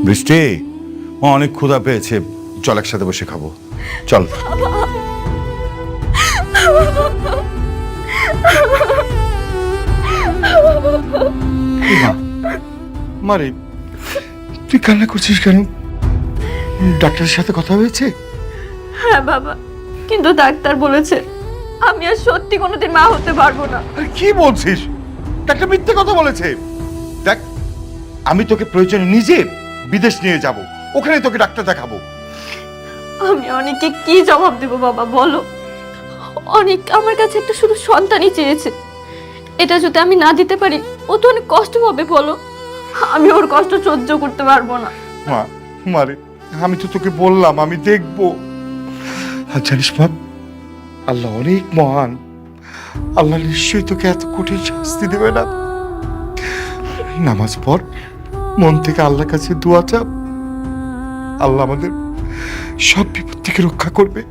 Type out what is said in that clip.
বৃষ্টি, ও অনেক ক্ষুধা পেয়েছে, চল একসাথে বসে খাবো, চল। মারে, তুই কান্না করছিস কেন? ডাক্তারের সাথে কথা হয়েছে? হ্যাঁ বাবা, কিন্তু ডাক্তার বলেছে আমি আর সত্যি কোনোদিন মা হতে পারবো না। আরে কি বলছিস? ডাক্তার মিথ্যে কথা বলেছে। দেখ, আমি তোকে প্রয়োজনে নিজে বিদেশ নিয়ে যাব, ওখানে তোকে ডাক্তার দেখাবো। আমি অনেককে কি জবাব দেব বাবা বলো? অনেক আমার কাছে একটা শুধু সন্তানই চেয়েছে, এটা যদি আমি না দিতে পারি ও তো অনেক কষ্ট পাবে বলো। আমি ওর কষ্ট সহ্য করতে পারবো না। মা, মারে, আমি তো তোকে বললাম আমি দেখবো। আর জানিস মা, আল্লাহ অনেক মহান, আল্লাহ নিশ্চয়ই তোকে এত কঠিন শাস্তি দেবে না। নামাজ পড়, মন থেকে আল্লাহর কাছে দোয়া চাপ, আল্লাহ আমাদের সব বিপদ থেকে রক্ষা করবে।